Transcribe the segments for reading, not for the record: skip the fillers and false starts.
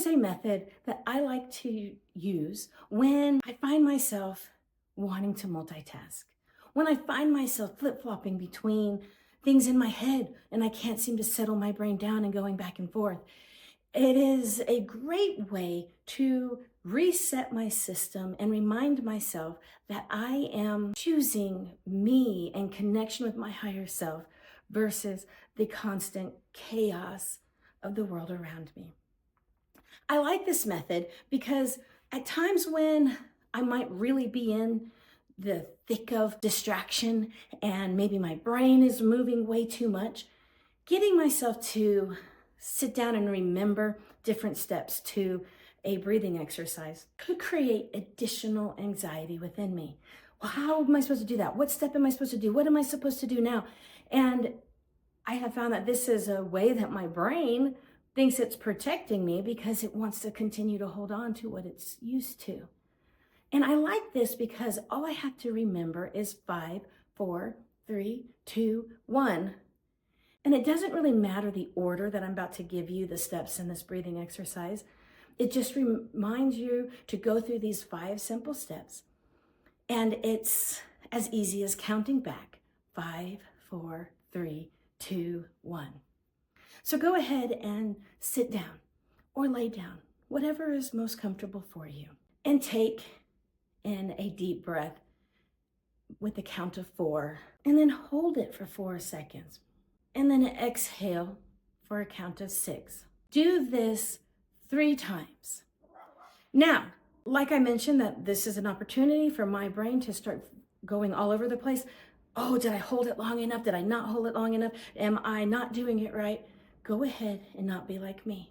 a method that I like to use when I find myself wanting to multitask, when I find myself flip-flopping between things in my head and I can't seem to settle my brain down and going back and forth. It is a great way to reset my system and remind myself that I am choosing me and connection with my higher self versus the constant chaos of the world around me. I like this method because at times when I might really be in the thick of distraction and maybe my brain is moving way too much, getting myself to sit down and remember different steps to a breathing exercise could create additional anxiety within me. Well, how am I supposed to do that? What step am I supposed to do? What am I supposed to do now? And I have found that this is a way that my brain thinks it's protecting me because it wants to continue to hold on to what it's used to. And I like this because all I have to remember is 5, 4, 3, 2, 1. And it doesn't really matter the order that I'm about to give you the steps in this breathing exercise. It just reminds you to go through these 5 simple steps. And it's as easy as counting back. 5, 4, 3, 2, 1. So go ahead and sit down or lay down, whatever is most comfortable for you. And take in a deep breath with the count of 4, and then hold it for 4 seconds. And then exhale for a count of 6. Do this 3 times. Now, like I mentioned, that this is an opportunity for my brain to start going all over the place. Oh, did I hold it long enough? Did I not hold it long enough? Am I not doing it right? Go ahead and not be like me.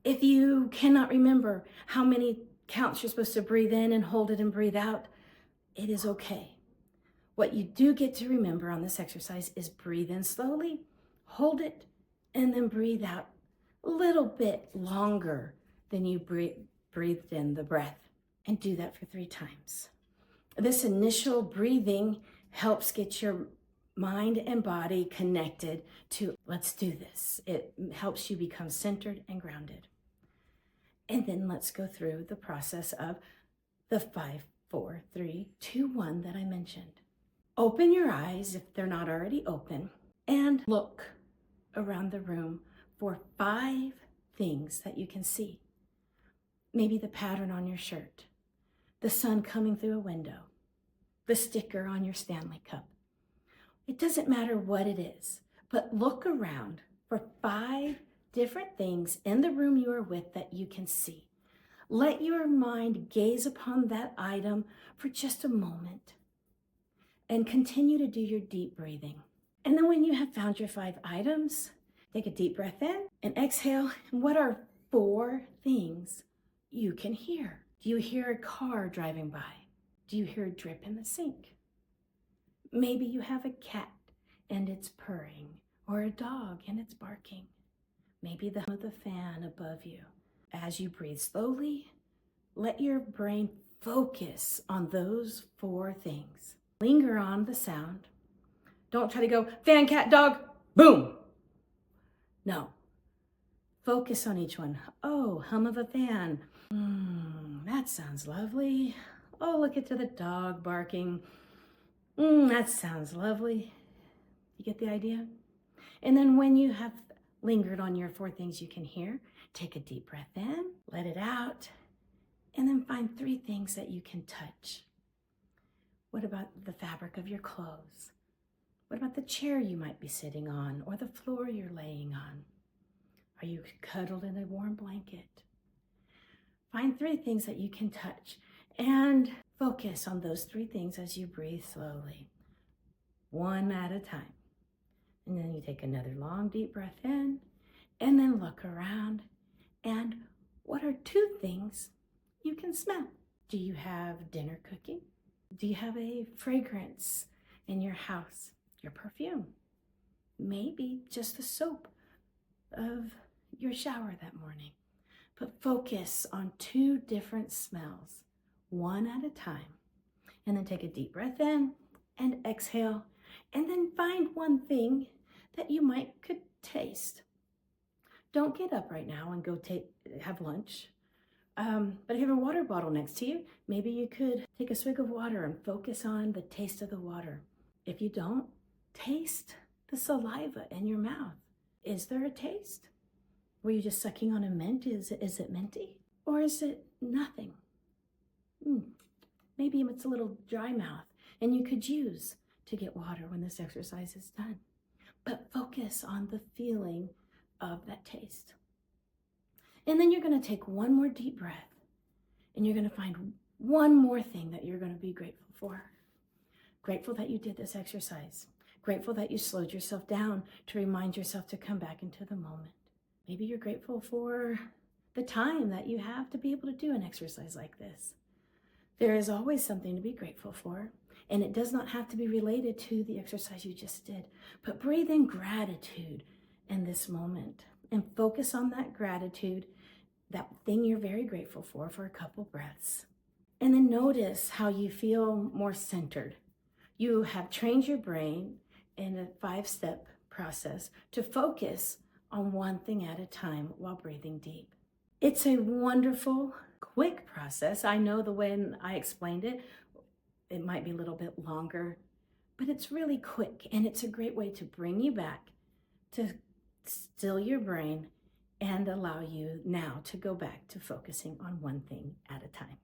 If you cannot remember how many counts you're supposed to breathe in and hold it and breathe out, it is okay. What you do get to remember on this exercise is breathe in slowly, hold it, and then breathe out a little bit longer than you breathed in the breath. And do that for 3 times. This initial breathing helps get your mind and body connected to, let's do this. It helps you become centered and grounded. And then let's go through the process of the 5, 4, 3, 2, 1 that I mentioned. Open your eyes if they're not already open and look around the room for 5 things that you can see. Maybe the pattern on your shirt, the sun coming through a window, the sticker on your Stanley Cup. It doesn't matter what it is, but look around for 5 different things in the room you are with that you can see. Let your mind gaze upon that item for just a moment and continue to do your deep breathing. And then when you have found your 5 items, take a deep breath in and exhale. And what are 4 things you can hear? Do you hear a car driving by? Do you hear a drip in the sink? Maybe you have a cat and it's purring, or a dog and it's barking. Maybe the hum of the fan above you. As you breathe slowly, let your brain focus on those 4 things. Linger on the sound. Don't try to go, fan, cat, dog, boom. No. Focus on each one. Oh, hum of a fan. That sounds lovely. Oh, look at the dog barking. That sounds lovely. You get the idea? And then when you have lingered on your 4 things you can hear, take a deep breath in, let it out, and then find 3 things that you can touch. What about the fabric of your clothes? What about the chair you might be sitting on or the floor you're laying on? Are you cuddled in a warm blanket? Find 3 things that you can touch and focus on those 3 things as you breathe slowly, one at a time. And then you take another long, deep breath in, and then look around. And what are 2 things you can smell? Do you have dinner cooking? Do you have a fragrance in your house? Your perfume? Maybe just the soap of your shower that morning. But focus on 2 different smells, one at a time. And then take a deep breath in and exhale. And then find 1 thing that you could taste. Don't get up right now and go have lunch. But if you have a water bottle next to you, maybe you could take a swig of water and focus on the taste of the water. If you don't, taste the saliva in your mouth. Is there a taste? Were you just sucking on a mint? Is it minty? Or is it nothing? Maybe it's a little dry mouth and you could use to get water when this exercise is done. But focus on the feeling of that taste. And then you're going to take one more deep breath and you're going to find one more thing that you're going to be grateful for. Grateful that you did this exercise. Grateful that you slowed yourself down to remind yourself to come back into the moment. Maybe you're grateful for the time that you have to be able to do an exercise like this. There is always something to be grateful for, and it does not have to be related to the exercise you just did. But breathe in gratitude in this moment and focus on that gratitude, that thing you're very grateful for a couple breaths. And then notice how you feel more centered. You have trained your brain in a 5-step process to focus on one thing at a time while breathing deep. It's a wonderful, quick process. I know when I explained it, it might be a little bit longer, but it's really quick and it's a great way to bring you back, to still your brain and allow you now to go back to focusing on one thing at a time.